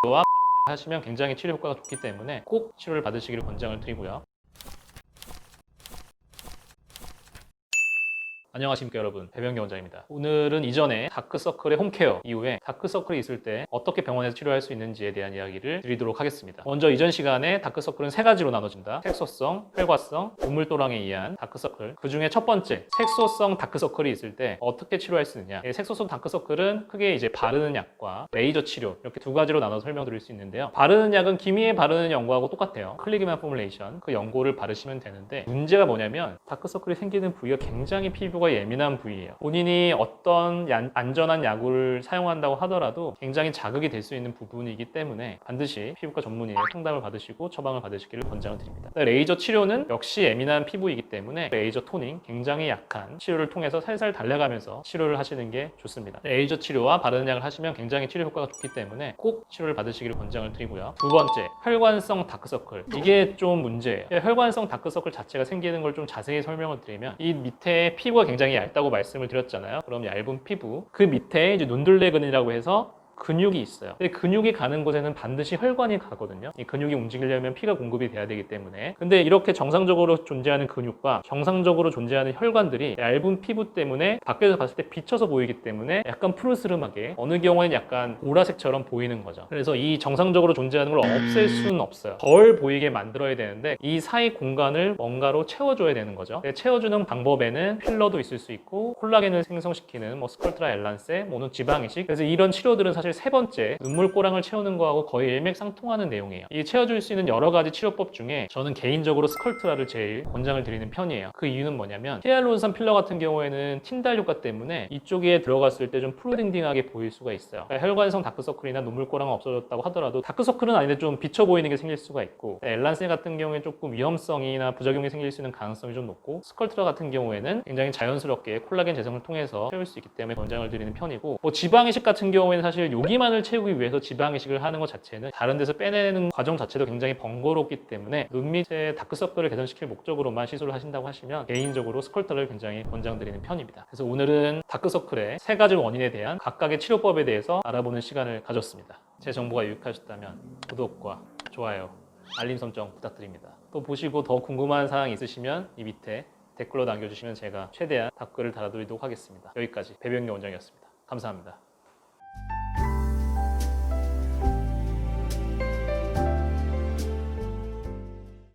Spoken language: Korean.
치료와 하시면 굉장히 치료 효과가 좋기 때문에 꼭 치료를 받으시기를 권장을 드리고요. 안녕하십니까 여러분, 배병기 원장입니다. 오늘은 이전에 다크서클의 홈케어 이후에 다크서클이 있을 때 어떻게 병원에서 치료할 수 있는지에 대한 이야기를 드리도록 하겠습니다. 먼저 이전 시간에 다크서클은 세 가지로 나눠진다. 색소성, 혈과성, 눈물도랑에 의한 다크서클. 그 중에 첫 번째, 색소성 다크서클이 있을 때 어떻게 치료할 수 있느냐. 색소성 다크서클은 크게 이제 바르는 약과 레이저 치료, 이렇게 두 가지로 나눠서 설명드릴 수 있는데요. 바르는 약은 기미에 바르는 연고하고 똑같아요. 클리기만 포뮬레이션, 그 연고를 바르시면 되는데, 문제가 뭐냐면 다크서클이 생기는 부위가 굉장히 피부가 예민한 부위예요. 본인이 어떤 안전한 약을 사용한다고 하더라도 굉장히 자극이 될 수 있는 부분이기 때문에 반드시 피부과 전문의의 상담을 받으시고 처방을 받으시기를 권장을 드립니다. 레이저 치료는 역시 예민한 피부이기 때문에 레이저 토닝, 굉장히 약한 치료를 통해서 살살 달래가면서 치료를 하시는 게 좋습니다. 레이저 치료와 바르는 약을 하시면 굉장히 치료 효과가 좋기 때문에 꼭 치료를 받으시기를 권장을 드리고요. 두 번째, 혈관성 다크서클. 이게 좀 문제예요. 혈관성 다크서클 자체가 생기는 걸 좀 자세히 설명을 드리면, 이 밑에 피부가 굉장히 얇다고 말씀을 드렸잖아요. 그럼 얇은 피부, 그 밑에 이제 눈둘레근이라고 해서 근육이 있어요. 근데 근육이 가는 곳에는 반드시 혈관이 가거든요. 이 근육이 움직이려면 피가 공급이 돼야 되기 때문에. 근데 이렇게 정상적으로 존재하는 근육과 정상적으로 존재하는 혈관들이 얇은 피부 때문에 밖에서 봤을 때 비쳐서 보이기 때문에 약간 푸르스름하게, 어느 경우에는 약간 보라색처럼 보이는 거죠. 그래서 이 정상적으로 존재하는 걸 없앨 수는 없어요. 덜 보이게 만들어야 되는데 이 사이 공간을 뭔가로 채워줘야 되는 거죠. 채워주는 방법에는 필러도 있을 수 있고, 콜라겐을 생성시키는 스컬트라 엘란세, 지방 이식. 그래서 이런 치료들은 사실 세 번째, 눈물꼬랑을 채우는 거하고 거의 일맥상통하는 내용이에요. 이 채워줄 수 있는 여러 가지 치료법 중에 저는 개인적으로 스컬트라를 제일 권장을 드리는 편이에요. 그 이유는 뭐냐면, 히알루론산 필러 같은 경우에는 틴달 효과 때문에 이쪽에 들어갔을 때 좀 푸르딩딩하게 보일 수가 있어요. 그러니까 혈관성 다크서클이나 눈물꼬랑은 없어졌다고 하더라도 다크서클은 아닌데 좀 비쳐 보이는 게 생길 수가 있고, 엘란세 같은 경우에 조금 위험성이나 부작용이 생길 수 있는 가능성이 좀 높고, 스컬트라 같은 경우에는 굉장히 자연스럽게 콜라겐 재생을 통해서 채울 수 있기 때문에 권장을 드리는 편이고, 지방 이식 같은 경우에는 사실 여기만을 채우기 위해서 지방 이식을 하는 것 자체는 다른 데서 빼내는 과정 자체도 굉장히 번거롭기 때문에 눈 밑에 다크서클을 개선시킬 목적으로만 시술을 하신다고 하시면 개인적으로 스컬트라를 굉장히 권장드리는 편입니다. 그래서 오늘은 다크서클의 세 가지 원인에 대한 각각의 치료법에 대해서 알아보는 시간을 가졌습니다. 제 정보가 유익하셨다면 구독과 좋아요, 알림 설정 부탁드립니다. 또 보시고 더 궁금한 사항이 있으시면 이 밑에 댓글로 남겨주시면 제가 최대한 답글을 달아드리도록 하겠습니다. 여기까지 배병기 원장이었습니다. 감사합니다.